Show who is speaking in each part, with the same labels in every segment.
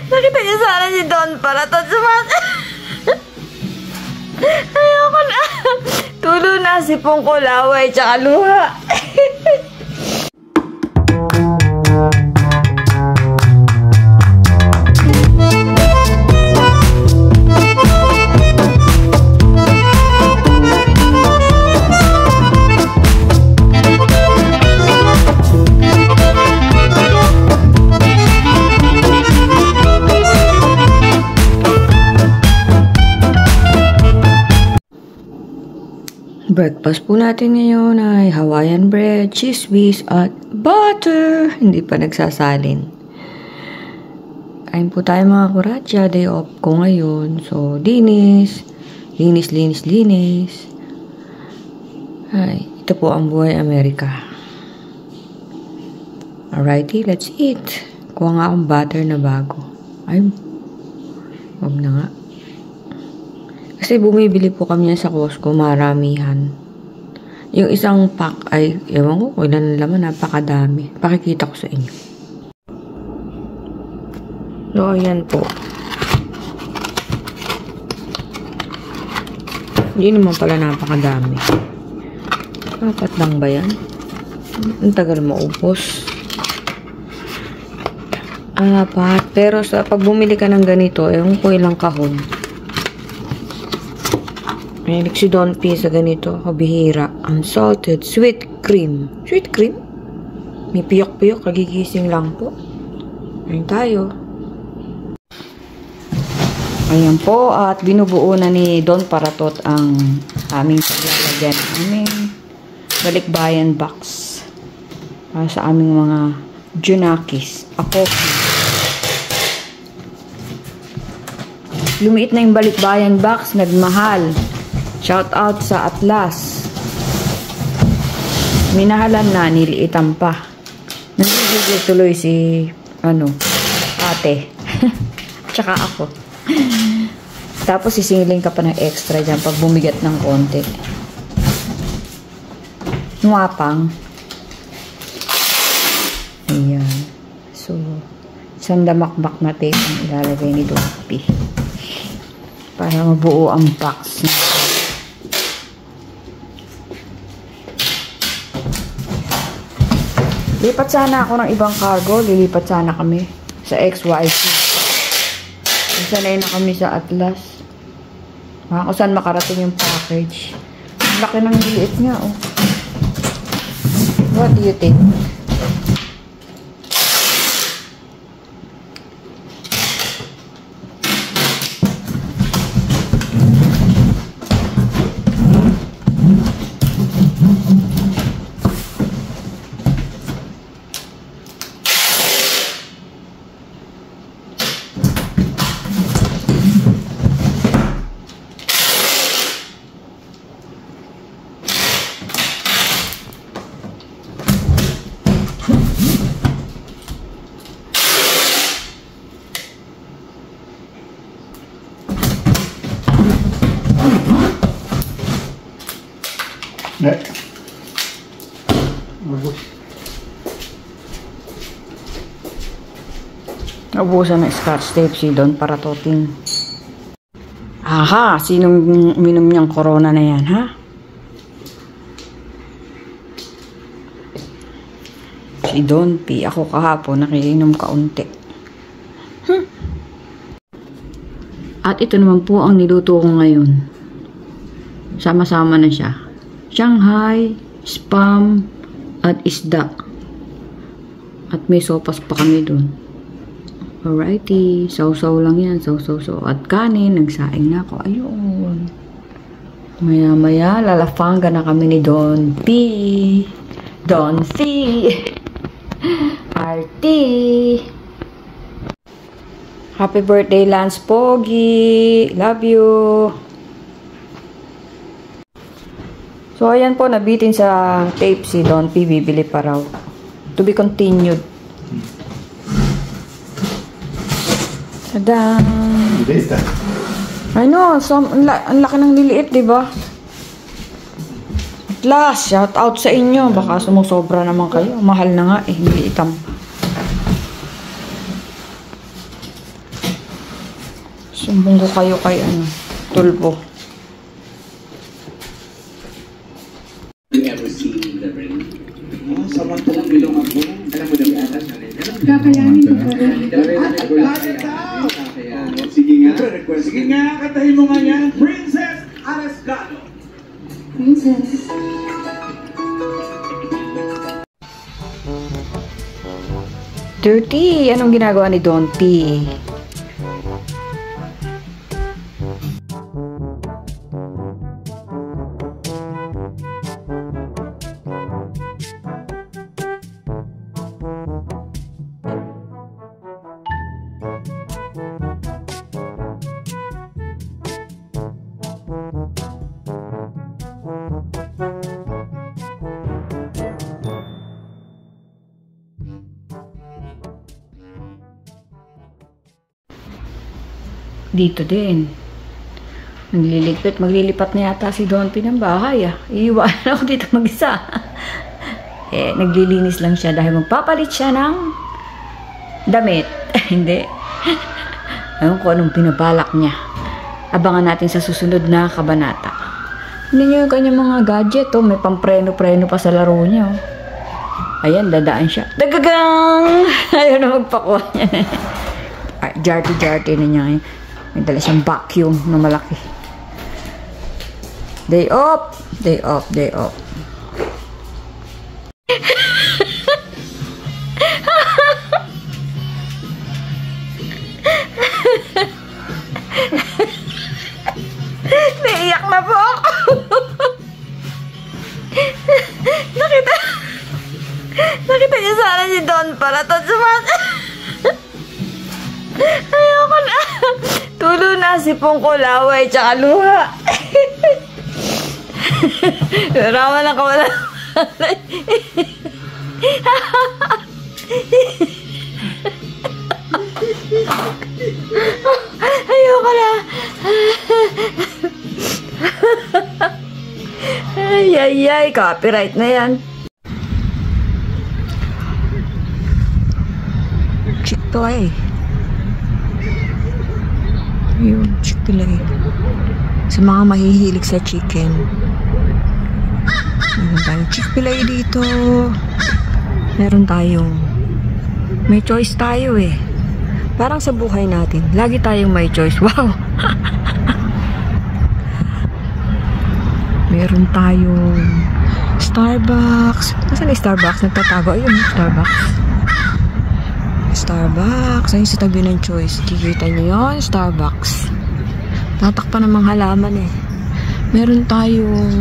Speaker 1: Nakita niyo sana si Don para to ayoko na. Tulo na si Pong Kulaway tsaka luha. Breakfast po natin ngayon ay Hawaiian bread, cheese whiz, at butter. Hindi pa nagsasalin. Kain po tayo mga kuratya. Day off ko ngayon. So, linis. Linis. Ay, ito po ang buhay Amerika. Alrighty, let's eat. Kuha nga akong butter na bago. Ay, wag na nga. Kasi bumibili po kami sa Costco, maramihan. Yung isang pack ay, ewan ko, ilan na laman, napakadami. Pakikita ko sa inyo. So, ayan po. Hindi naman pala napakadami. Apat lang ba yan? Ang tagal maubos. Apat. Pero pag bumili ka ng ganito, ewan ko ilang kahon. Mahilig si Don P sa ganito. Kabihira. Unsalted sweet cream. Sweet cream? May piyok-piyok. Kagigising lang po. Ayan tayo. Ayan po. At binubuo na ni Don Paratot ang aming paglalagyan. Aming balikbayan box. Para sa aming mga junakis. Ako. Lumiit na yung balikbayan box. Nagmahal. Shout out sa Atlas. Minahalan na, niliitan pa. Nagigigil tuloy si, ate. Tsaka ako. Tapos sisingilin ka pa ng extra dyan pag bumigat ng konti. Nuwapang. Ayan. So, isang damakbak na tape ang ilalagay ni Dopi. Para mabuo ang box na. Lipat sana ako ng ibang cargo. Lilipat sana kami sa XYZ. Sanay na kami sa Atlas. Kung saan makarating yung package. Ang laki ng liit nga, oh. What do you think?
Speaker 2: Nek.
Speaker 1: Naubusan ng scotch tape si Don Paratoting. Aha! Sinong uminom niyang corona na yan, ha? Si Don P. Ako kahapon, nakiinom kaunti. At ito naman po ang niluto ko ngayon. Sama-sama na siya. Shanghai, spam, at isda. At may sopas pa kami dun. Alrighty. Sausaw lang yan. Sausaw. At kanin. Nagsaing na ako. Ayun. Maya-maya, lalafanga na kami ni Don P. Don C. RT. Happy birthday, Lance Pogi. Love you. So, ayan po, nabitin sa tape si Don P. Bibili pa raw. To be continued. Tada! Ano, ang laki ng liliit, diba? At last, shout out sa inyo. Baka sumusobra naman kayo. Mahal na nga eh, liliitan pa. Sumbong ko kayo kay Tulpo.
Speaker 2: You ever seen the ring? Samantalang bilong ako. Alam mo na ba atas na rin?
Speaker 3: Kakayanin ko po rin.
Speaker 2: Sige nga. Sige nga, katahin mo nga yan. Princess Arescano.
Speaker 3: Princess.
Speaker 1: Dirty! Anong ginagawa ni Donty? Dito din. Maglilipat na yata si Donty ng bahay. Iiwanan ako dito mag-isa. Naglilinis lang siya dahil magpapalit siya ng damit. Hindi. Ayun ko anong pinabalak niya. Abangan natin sa susunod na kabanata. Hindi niyo yung kanyang mga gadget. May pampreno-preno pa sa laro niya. Ayan, dadaan siya. Dagagang! Ayaw na magpakuha niya. Jarty-jarty na niya. May dala siyang vacuum na malaki. Day off! Day off, day off. Naiyak na po ako. Nakita niyo sana si Don para to ayoko na. Tulo na si Pongkolaway tsaka luha. Rawa lang kawala. Ayoko na. Ay, copyright na yan. Chick-fil-A. Yun, Chick-fil-A. Sa mga mahihilig sa chicken. Meron tayong Chick-fil-A dito. Meron tayong may choice tayo eh. Parang sa buhay natin. Lagi tayong may choice. Wow! Meron tayong Starbucks. Nasaan yung Starbucks? Nagtatago. Ayun, Starbucks. Starbucks. Ayun sa tabi ng choice. Kikita nyo yun? Starbucks. Tatakpan ng mga halaman eh. Meron tayong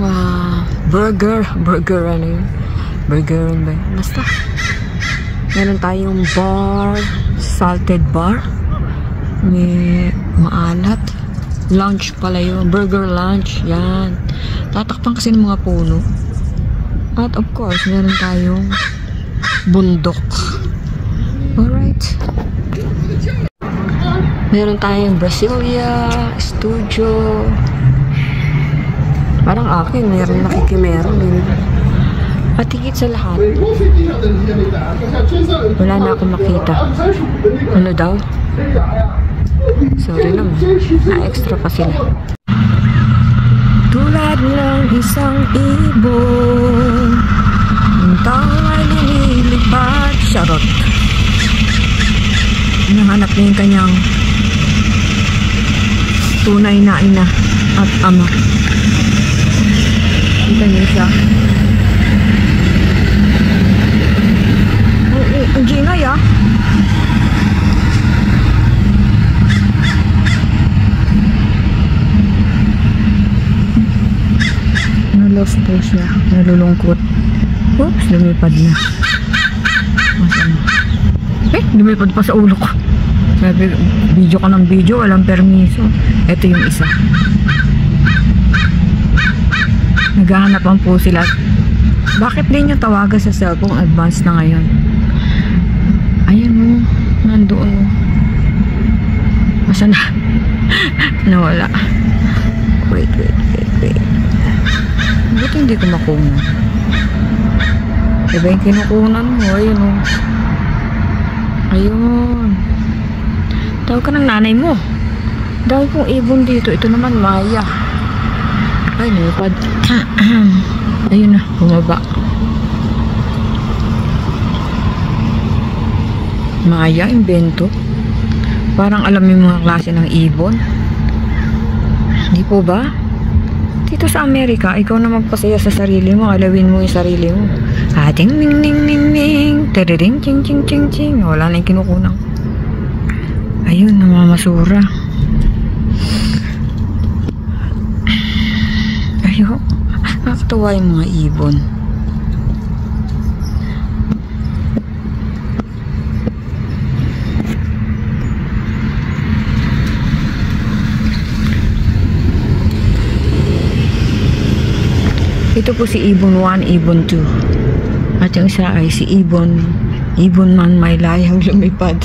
Speaker 1: burger. Burger ano yun? Burger ba yun? Basta. Meron tayong bar. Salted bar. May maalat. Lunch pala yun. Burger lunch. Yan. Tatakpan kasi ng mga puno. At of course, meron tayong bundok. Alright. Meron tayong Brasilia, Studio. Parang akin, meron nakikimeron din. At higit sa lahat, wala na akong makita. Ano daw? Sorry naman. Na-extra pa sila. Tulad ng isang ibon, ang tao ay lumilipad. Charot. Hinahanap niya yung kanyang tunay na ina at ama. Kita niyo siya. Ang gingay ah. Nalost po siya. Nalulungkot. Oops, lumipad na. Masama. Lumipad pa sa ulo ko. Sabi, video ka ng video, walang permiso. Ito yung isa. Naghahanapan po sila. Bakit din yung tawagan sa cellphone? Advanced na ngayon. Ayan o. Nandoon o. Masa na? Nawala. Wait. Ba't hindi ko makunan? Diba yung kinukunan mo? Ayun o. Ayun. Tawag ka ng nanay mo. Dahil pong ibon dito. Ito naman Maya. Ay, lumipad. Ayun na, bumaba. Maya, imbento. Parang alam yung mga klase ng ibon. Hindi po ba? Dito sa Amerika, ikaw na magpasaya sa sarili mo. Alawin mo yung sarili mo. Ating ning ning ning ning. Tadading ching ching ching ching. Wala na yung kinukunang. Ayun, namamasura. Ayun. Nakakatawa yung mga ibon. Ito po si Ibon 1, Ibon 2. At yung isa ay si Ibon man may layang lumipad.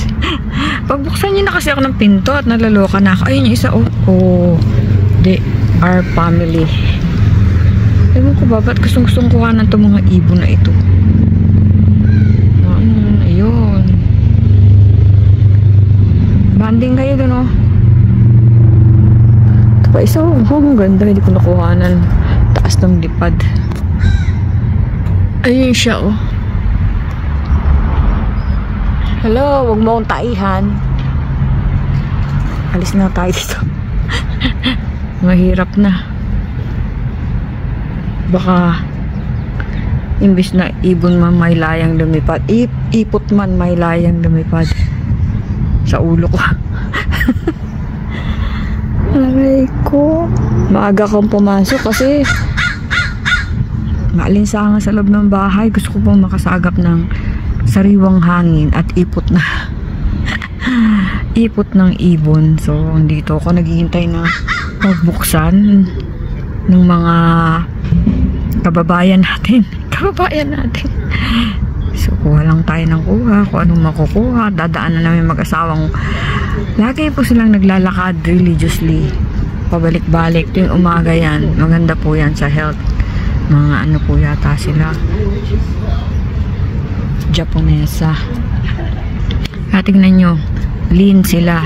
Speaker 1: Pagbuksan niyo na kasi ako ng pinto at nalaloka na ako. Ayun yung isa, oh. Oh, they are family. Ewan ko ba, ba't gustong kuhanan itong mga ibon na ito? Ayun. Banding kayo dun, oh. Ito pa isa, oh. Ang ganda, hindi ko nakuhanan. Taas ng lipad. Ayun siya, oh. Hello, huwag mo akong taihan. Alis na tayo dito. Mahirap na. Baka imbis na ibon man may layang lumipad, ipot man may layang lumipad sa ulo ko. Aray ko, maaga kang pumasok kasi maalinsangan sa loob ng bahay. Gusto ko pong makasagap ng sariwang hangin at ipot na ipot ng ibon. So dito ako naghihintay na pagbuksan ng mga kababayan natin. So kuha lang tayo ng kuha, kung anong makukuha. Dadaan na namin mag-asawang lagi po silang naglalakad religiously pabalik-balik tuwing umaga. Yan, maganda po yan sa health. Mga ano po yata sila, Japonesa. Tingnan nyo, lean sila.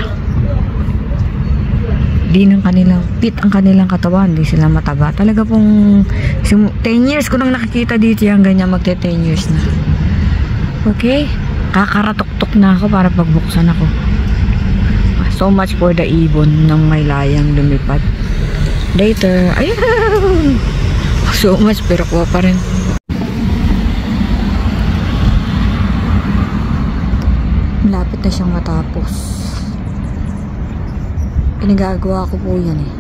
Speaker 1: Lean ang kanilang, fit ang kanilang katawan. Hindi sila mataba. Talaga pong 10 years ko nang nakikita dito yung ganyan, magte 10 years na. Okay, kakaratok-tok na ako para pagbuksan ako. So much for the ibon ng may layang lumipad. Later. Ayun! So much, pero kuha pa rin. Malapit na siyang matapos. Pinagagawa ko po yan eh.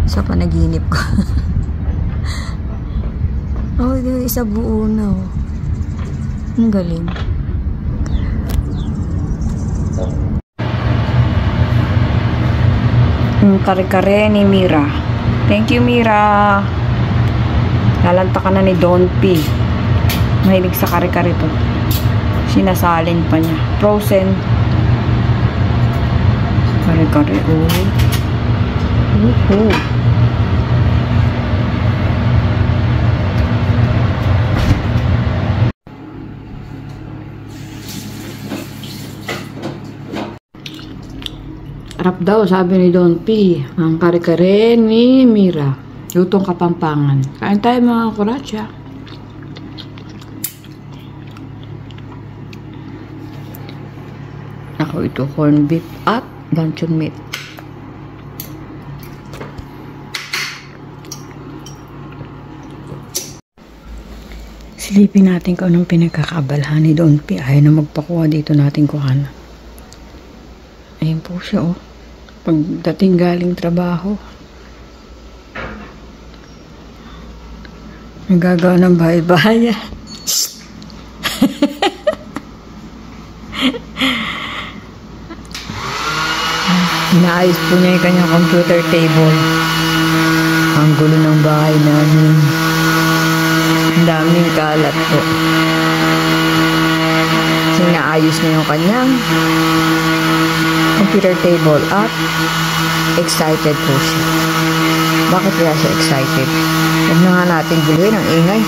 Speaker 1: Sa panaginip ko. Oh, isa buo na oh. Ang galing. Kare-kare ni Mira. Thank you, Mira. Lalanta ka na ni Don P. Mahilig sa kare-kare to. Sinasalin pa niya. Frozen. Kare-kare. Oh. Sarap daw, sabi ni Don P. Ang kare-kare ni Mira. Lutong Kapampangan. Kain tayo mga kuratsa. Ako ito, corned beef at luncheon meat. Silipin natin kung anong pinagkakaabalahan ni Don P. Ayaw na magpakuha dito natin kuhanan. Ayun po siya, oh. Pagdating galing trabaho, nagagawa ng bahay-bahay. Inaayos po niya yung kanyang computer table. Ang gulo ng bahay namin. Ang daming kalat po. Inaayos niya yung kanyang computer table at excited po siya. Bakit kaya siya excited? Huwag na nga natin guluhin ang ingay.